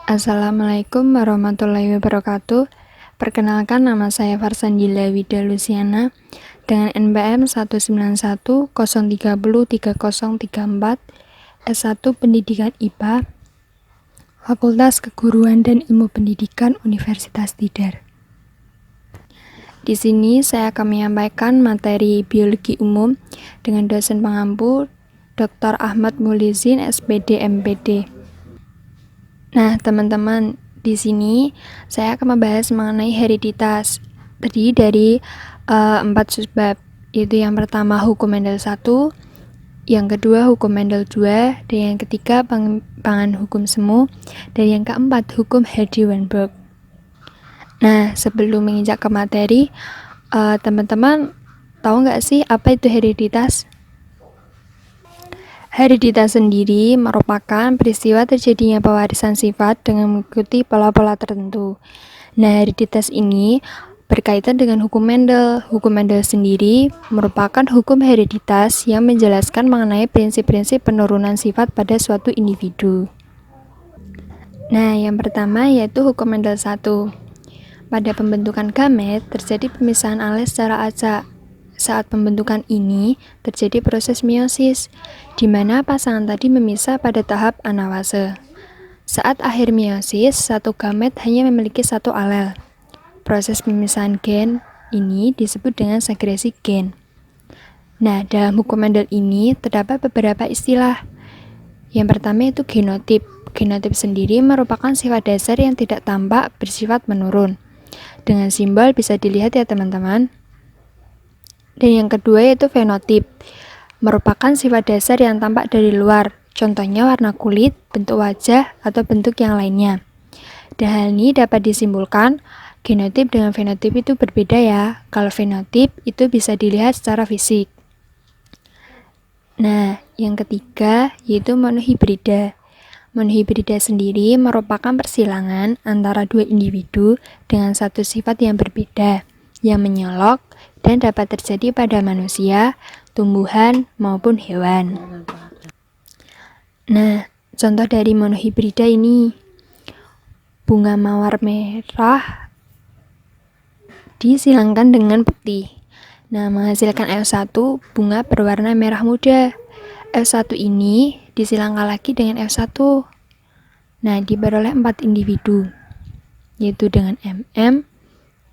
Assalamualaikum warahmatullahi wabarakatuh. Perkenalkan, nama saya Farsandila Wida Luciana dengan NPM 191030304, S1 Pendidikan IPA, Fakultas Keguruan dan Ilmu Pendidikan Universitas Tidar. Di sini saya akan menyampaikan materi biologi umum dengan dosen pengampu Dr. Ahmad Mulizin, SPD, MPD. Nah, teman-teman, di sini saya akan membahas mengenai hereditas. Terdiri dari 4 subbab, yaitu yang pertama hukum Mendel 1, yang kedua hukum Mendel 2, dan yang ketiga pengembangan hukum semu, dan yang keempat hukum Hardy-Weinberg. Nah, sebelum menginjak ke materi, teman-teman tahu nggak sih apa itu hereditas? Hereditas sendiri merupakan peristiwa terjadinya pewarisan sifat dengan mengikuti pola-pola tertentu. Nah, hereditas ini berkaitan dengan hukum Mendel. Hukum Mendel sendiri merupakan hukum hereditas yang menjelaskan mengenai prinsip-prinsip penurunan sifat pada suatu individu. Nah, yang pertama yaitu hukum Mendel 1. Pada pembentukan gamet terjadi pemisahan ales secara acak. Saat pembentukan ini terjadi proses meiosis, di mana pasangan tadi memisah pada tahap anawase. Saat akhir meiosis, satu gamet hanya memiliki satu alel. Proses pemisahan gen ini disebut dengan segresi gen. Nah, dalam hukum Mendel ini terdapat beberapa istilah. Yang pertama itu genotip. Genotip sendiri merupakan sifat dasar yang tidak tampak bersifat menurun. Dengan simbol bisa dilihat ya teman-teman. Dan yang kedua yaitu fenotip, merupakan sifat dasar yang tampak dari luar, contohnya warna kulit, bentuk wajah, atau bentuk yang lainnya. Dan hal ini dapat disimpulkan, genotip dengan fenotip itu berbeda ya. Kalau fenotip itu bisa dilihat secara fisik. Nah, yang ketiga yaitu monohibrida. Monohibrida sendiri merupakan persilangan antara dua individu dengan satu sifat yang berbeda, yang menyolok dan dapat terjadi pada manusia, tumbuhan, maupun hewan. Nah, contoh dari monohibrida ini, bunga mawar merah disilangkan dengan putih. Nah, menghasilkan F1, bunga berwarna merah muda. F1 ini disilangkan lagi dengan F1. Nah, diperoleh 4 individu, yaitu dengan MM,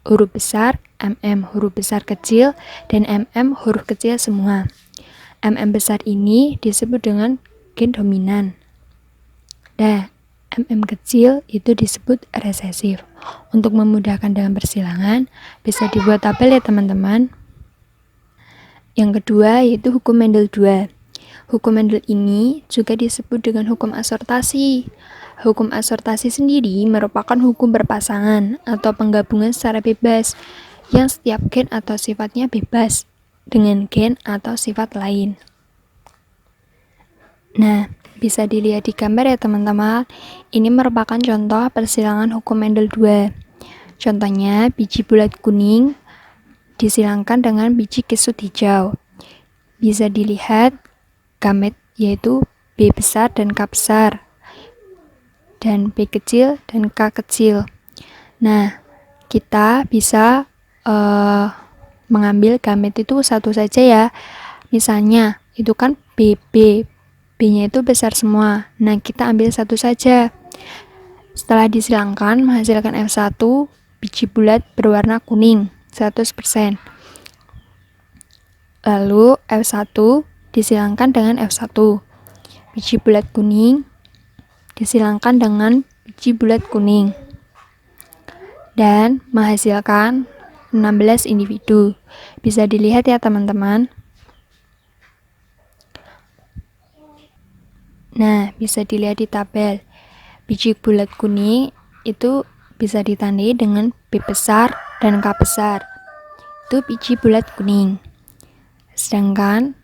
huruf besar, MM huruf besar kecil, dan MM huruf kecil semua. MM besar ini disebut dengan gen dominan. Nah, MM kecil itu disebut resesif. Untuk memudahkan dalam persilangan, bisa dibuat tabel ya teman-teman. Yang kedua yaitu hukum Mendel 2. Hukum Mendel ini juga disebut dengan hukum asortasi. Hukum asortasi sendiri merupakan hukum berpasangan atau penggabungan secara bebas yang setiap gen atau sifatnya bebas dengan gen atau sifat lain. Nah, bisa dilihat di gambar ya teman-teman. Ini merupakan contoh persilangan hukum Mendel 2. Contohnya biji bulat kuning disilangkan dengan biji kesut hijau. Bisa dilihat gamet yaitu B besar dan K besar, dan B kecil dan K kecil. Nah, kita bisa mengambil gamet itu satu saja ya. Misalnya, itu kan BB, B-nya itu besar semua. Nah, kita ambil satu saja. Setelah disilangkan, menghasilkan F1, biji bulat berwarna kuning, 100%. Lalu, F1 disilangkan dengan F1. Biji bulat kuning disilangkan dengan biji bulat kuning. Dan menghasilkan 16 individu. Bisa dilihat ya teman-teman. Nah, bisa dilihat di tabel. Biji bulat kuning itu bisa ditandai dengan B besar dan K besar. Itu biji bulat kuning. Sedangkan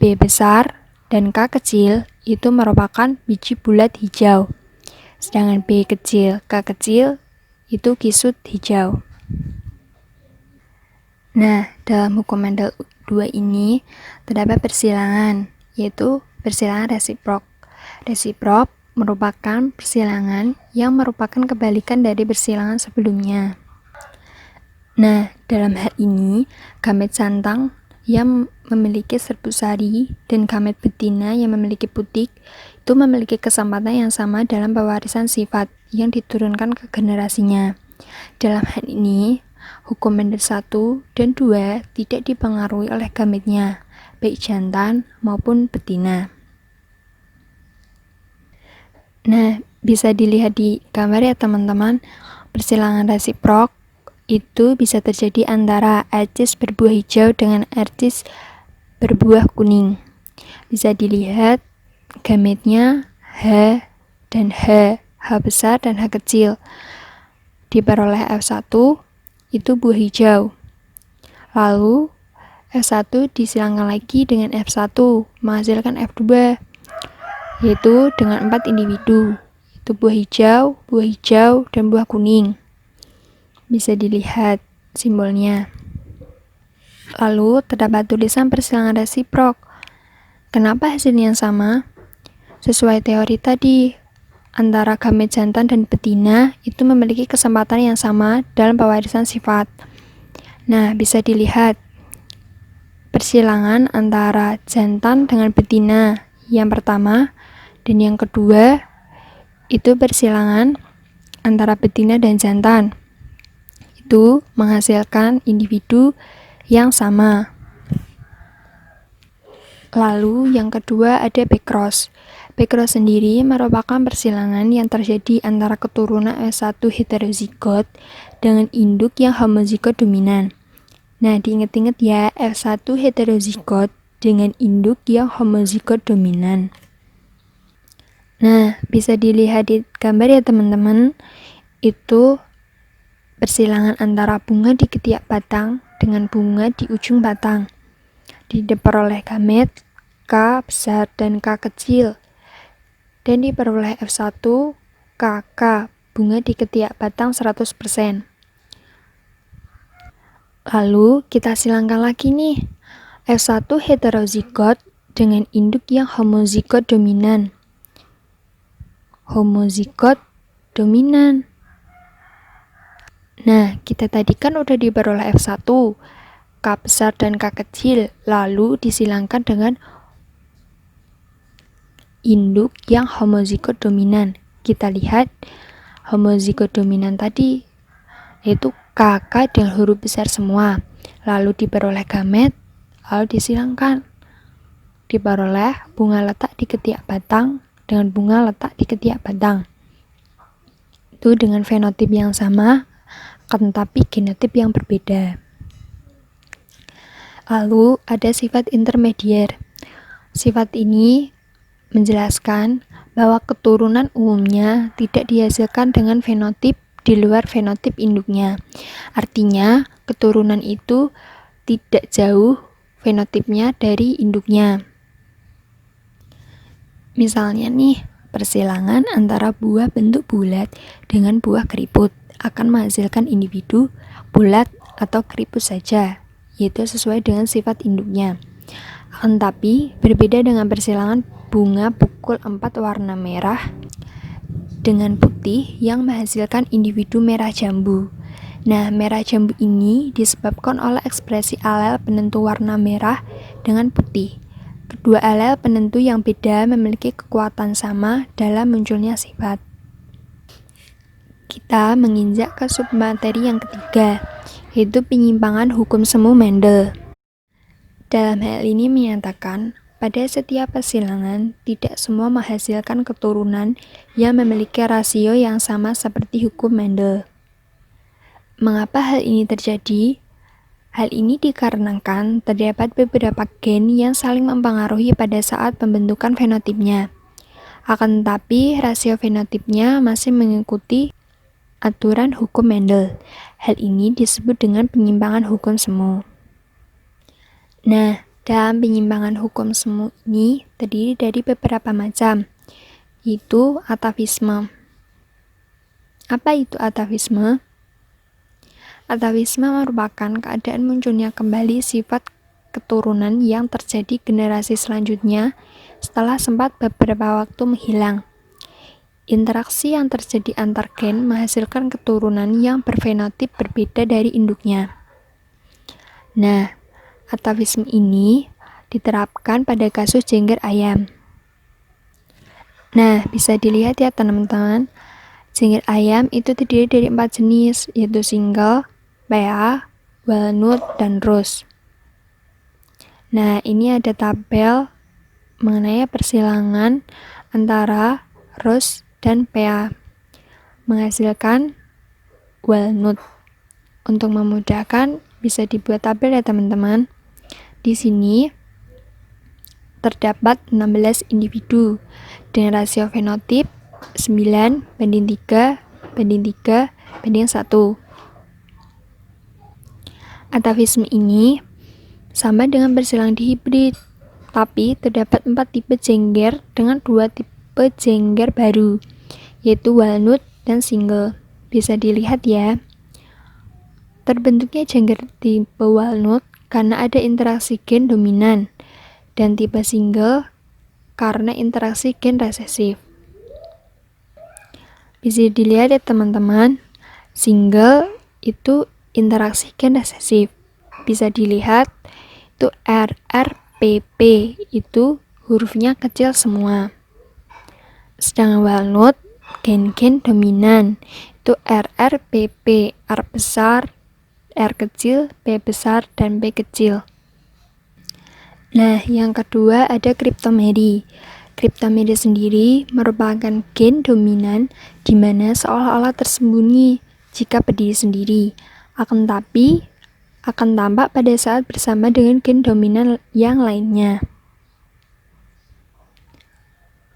B besar dan K kecil itu merupakan biji bulat hijau. Sedangkan B kecil, K kecil itu kisut hijau. Nah, dalam hukum Mendel 2 ini terdapat persilangan, yaitu persilangan resiprok. Resiprok merupakan persilangan yang merupakan kebalikan dari persilangan sebelumnya. Nah, dalam hal ini, gamet jantan yang memiliki serbuk-sari dan gamet betina yang memiliki putik itu memiliki kesempatan yang sama dalam pewarisan sifat yang diturunkan ke generasinya. Dalam hal ini, hukum Mendel 1 dan 2 tidak dipengaruhi oleh gametnya, baik jantan maupun betina. Nah, bisa dilihat di gambar ya teman-teman, persilangan resiprok itu bisa terjadi antara arcis berbuah hijau dengan arcis berbuah kuning. Bisa dilihat gametnya H dan H besar dan H kecil. Diperoleh F1 itu buah hijau. Lalu F1 disilangkan lagi dengan F1 menghasilkan F2, yaitu dengan 4 individu, itu buah hijau, dan buah kuning. Bisa dilihat simbolnya. Lalu terdapat tulisan persilangan resiprok. Kenapa hasilnya sama? Sesuai teori tadi, antara gamet jantan dan betina itu memiliki kesempatan yang sama dalam pewarisan sifat. Nah, bisa dilihat persilangan antara jantan dengan betina yang pertama dan yang kedua itu persilangan antara betina dan jantan, itu menghasilkan individu yang sama. Lalu yang kedua ada backcross. Backcross sendiri merupakan persilangan yang terjadi antara keturunan F1 heterozigot dengan induk yang homozigot dominan. Nah, diingat-ingat ya, F1 heterozigot dengan induk yang homozigot dominan. Nah, bisa dilihat di gambar ya teman-teman, itu persilangan antara bunga di ketiak batang dengan bunga di ujung batang. Diperoleh gamet K besar dan K kecil. Dan diperoleh F1 KK, bunga di ketiak batang 100%. Lalu kita silangkan lagi nih, F1 heterozigot dengan induk yang homozigot dominan. Nah, kita tadi kan udah diperoleh F1, K besar dan K kecil, lalu disilangkan dengan induk yang homozigot dominan. Kita lihat homozigot dominan tadi yaitu KK dengan huruf besar semua, lalu diperoleh gamet, lalu disilangkan, diperoleh bunga letak di ketiak batang dengan bunga letak di ketiak batang, itu dengan fenotip yang sama akan tetapi genotip yang berbeda. Lalu ada sifat intermedier. Sifat ini menjelaskan bahwa keturunan umumnya tidak dihasilkan dengan fenotip di luar fenotip induknya. Artinya, keturunan itu tidak jauh fenotipnya dari induknya. Misalnya nih, persilangan antara buah bentuk bulat dengan buah keriput akan menghasilkan individu bulat atau keriput saja, yaitu sesuai dengan sifat induknya. Tetapi berbeda dengan persilangan bunga pukul 4 warna merah dengan putih yang menghasilkan individu merah jambu. Nah, merah jambu ini disebabkan oleh ekspresi alel penentu warna merah dengan putih. Kedua alel penentu yang beda memiliki kekuatan sama dalam munculnya sifat. Kita menginjak ke submateri yang ketiga, yaitu penyimpangan hukum semu Mendel. Dalam hal ini menyatakan, pada setiap persilangan tidak semua menghasilkan keturunan yang memiliki rasio yang sama seperti hukum Mendel. Mengapa hal ini terjadi? Hal ini dikarenakan terdapat beberapa gen yang saling mempengaruhi pada saat pembentukan fenotipnya. Akan tetapi, rasio fenotipnya masih mengikuti aturan hukum Mendel. Hal ini disebut dengan penyimpangan hukum semu. Nah, dalam penyimpangan hukum semu ini terdiri dari beberapa macam, yaitu atavisme. Apa itu atavisme? Atavisme merupakan keadaan munculnya kembali sifat keturunan yang terjadi generasi selanjutnya setelah sempat beberapa waktu menghilang. Interaksi yang terjadi antar gen menghasilkan keturunan yang berfenotip berbeda dari induknya. Nah, atavisme ini diterapkan pada kasus jengger ayam. Nah, bisa dilihat ya teman-teman, jengger ayam itu terdiri dari 4 jenis, yaitu single, PA, walnut, dan rose. Nah, ini ada tabel mengenai persilangan antara rose dan PA menghasilkan walnut. Untuk memudahkan bisa dibuat tabel ya teman-teman. Di sini terdapat 16 individu dengan rasio fenotip 9:3:3:1. Atavisme ini sama dengan bersilang di hibrid, tapi terdapat 4 tipe jengger dengan 2 tipe jengger baru, yaitu walnut dan single. Bisa dilihat ya. Terbentuknya jengger tipe walnut karena ada interaksi gen dominan, dan tipe single karena interaksi gen resesif. Bisa dilihat ya teman-teman, single itu interaksi gen resesif. Bisa dilihat itu RRPP itu hurufnya kecil semua. Sedangkan walnut gen-gen dominan itu RRPP, R besar, R kecil, P besar, dan P kecil. Nah, yang kedua ada kriptomeri. Kriptomeri sendiri merupakan gen dominan di mana seolah-olah tersembunyi jika berdiri sendiri, akan tampak pada saat bersama dengan gen dominan yang lainnya.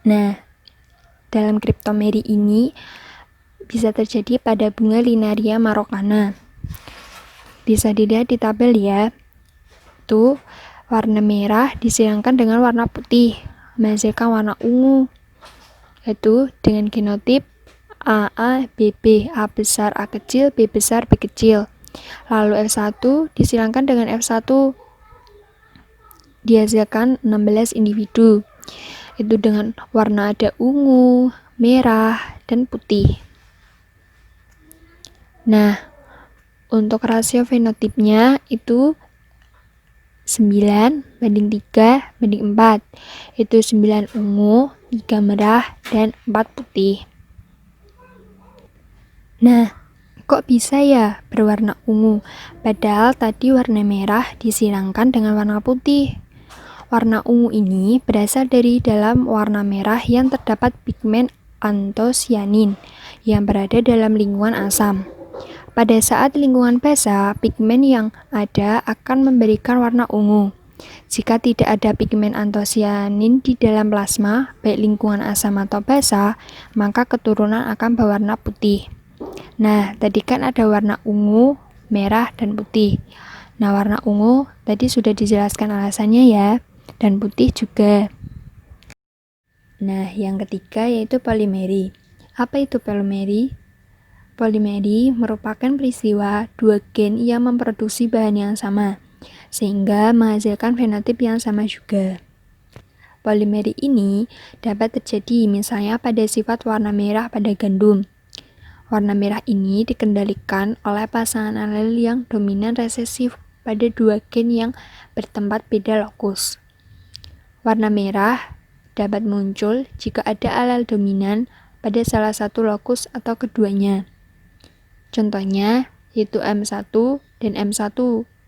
Nah, dalam kriptomeri ini bisa terjadi pada bunga Linaria marokana. Bisa dilihat di tabel ya. Itu warna merah disilangkan dengan warna putih, menghasilkan warna ungu. Yaitu dengan genotip AA, BB, A besar, A kecil, B besar, B kecil. Lalu F1 disilangkan dengan F1. Dihasilkan 16 individu. Itu dengan warna ada ungu, merah, dan putih. Nah, untuk rasio fenotipnya itu 9:3:4. Itu 9 ungu, 3 merah, dan 4 putih. Nah, kok bisa ya berwarna ungu? Padahal tadi warna merah disilangkan dengan warna putih. Warna ungu ini berasal dari dalam warna merah yang terdapat pigmen antosianin yang berada dalam lingkungan asam. Pada saat lingkungan basah, pigmen yang ada akan memberikan warna ungu. Jika tidak ada pigmen antosianin di dalam plasma, baik lingkungan asam atau basah, maka keturunan akan berwarna putih. Nah, tadi kan ada warna ungu, merah, dan putih. Nah, warna ungu tadi sudah dijelaskan alasannya ya, dan putih juga. Nah, yang ketiga yaitu polimeri. Apa itu polimeri? Polimeri merupakan peristiwa dua gen yang memproduksi bahan yang sama, sehingga menghasilkan fenotip yang sama juga. Polimeri ini dapat terjadi misalnya pada sifat warna merah pada gandum. Warna merah ini dikendalikan oleh pasangan alel yang dominan resesif pada dua gen yang bertempat beda lokus. Warna merah dapat muncul jika ada alel dominan pada salah satu lokus atau keduanya. Contohnya yaitu M1 dan M1,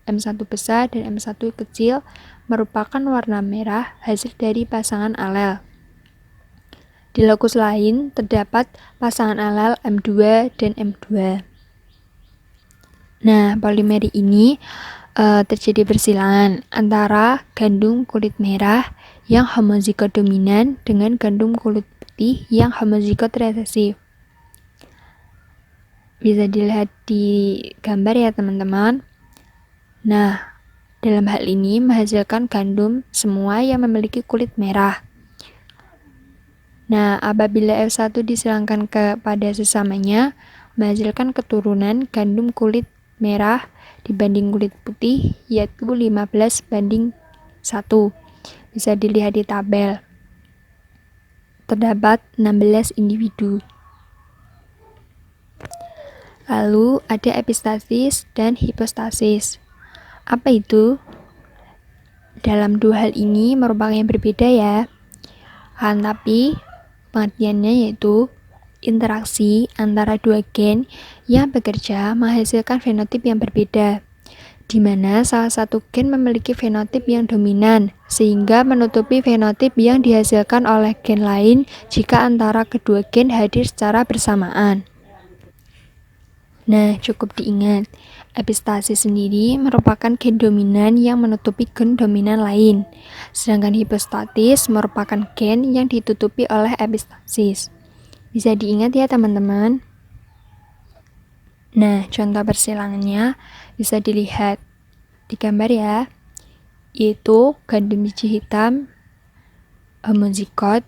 M1 besar dan M1 kecil merupakan warna merah hasil dari pasangan alel. Di lokus lain terdapat pasangan alel M2 dan M2. Nah, polimeri ini terjadi persilangan antara gandum kulit merah yang homozigot dominan dengan gandum kulit putih yang homozigot resesif. Bisa dilihat di gambar ya teman-teman. Nah, dalam hal ini menghasilkan gandum semua yang memiliki kulit merah. Nah, apabila F1 disilangkan kepada sesamanya, menghasilkan keturunan gandum kulit merah dibanding kulit putih, yaitu 15:1. Bisa dilihat di tabel. terdapat 16 individu. Lalu ada epistasis dan hipostasis. Apa itu? Dalam dua hal ini merupakan yang berbeda ya. Tapi pengertiannya yaitu interaksi antara dua gen yang bekerja menghasilkan fenotip yang berbeda, di mana salah satu gen memiliki fenotip yang dominan, sehingga menutupi fenotip yang dihasilkan oleh gen lain jika antara kedua gen hadir secara bersamaan. Nah, cukup diingat, epistasis sendiri merupakan gen dominan yang menutupi gen dominan lain, sedangkan hipostasis merupakan gen yang ditutupi oleh epistasis. Bisa diingat ya teman-teman. Nah, contoh persilangannya bisa dilihat di gambar ya, yaitu gandum biji hitam homozigot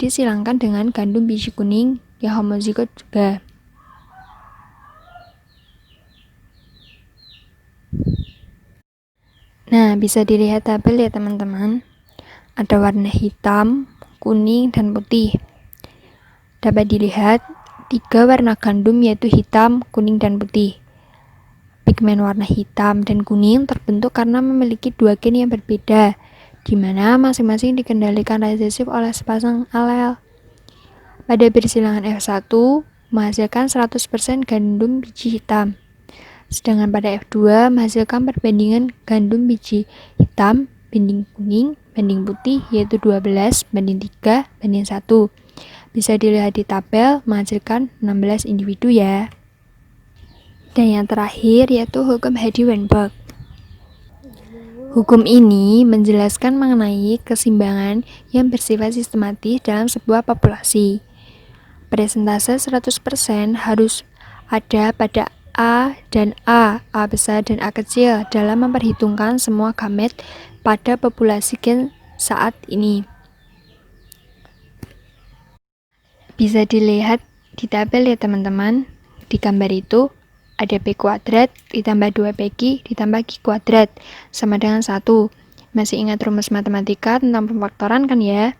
disilangkan dengan gandum biji kuning yang homozigot juga. Nah, bisa dilihat tabel ya teman-teman. Ada warna hitam, kuning, dan putih. Dapat dilihat 3 warna gandum yaitu hitam, kuning, dan putih. Pigmen warna hitam dan kuning terbentuk karena memiliki 2 gen yang berbeda, di mana masing-masing dikendalikan resesif oleh sepasang alel. Pada persilangan F1 menghasilkan 100% gandum biji hitam. Sedangkan pada F2 menghasilkan perbandingan gandum biji hitam banding kuning banding putih yaitu 12 banding 3 banding 1. Bisa dilihat di tabel menghasilkan 16 individu ya. Dan yang terakhir yaitu hukum Hardy-Weinberg. Hukum ini menjelaskan mengenai keseimbangan yang bersifat sistematis dalam sebuah populasi. Persentase 100% harus ada pada A dan A besar dan A kecil dalam memperhitungkan semua gamet pada populasi gen saat ini. Bisa dilihat di tabel ya teman-teman. Di gambar itu ada P kuadrat ditambah 2PQ ditambah Q kuadrat sama dengan 1. Masih ingat rumus matematika tentang pemfaktoran kan ya?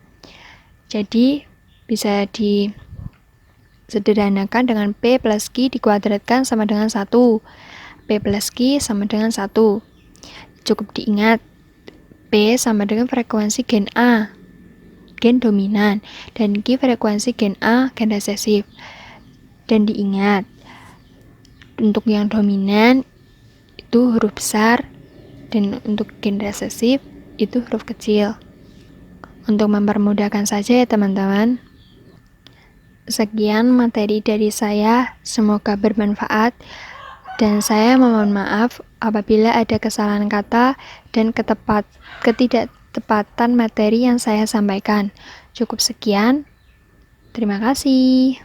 Jadi bisa disederhanakan dengan P plus Q dikuadratkan sama dengan 1. P plus Q sama dengan 1. Cukup diingat, P sama dengan frekuensi gen A, gen dominan, dan Q frekuensi gen A, gen resesif. Dan diingat, untuk yang dominan itu huruf besar, dan untuk gen resesif itu huruf kecil. Untuk mempermudahkan saja ya teman-teman. Sekian materi dari saya, semoga bermanfaat, dan saya memohon maaf apabila ada kesalahan kata dan ketidaktepatan materi yang saya sampaikan. Cukup sekian, terima kasih.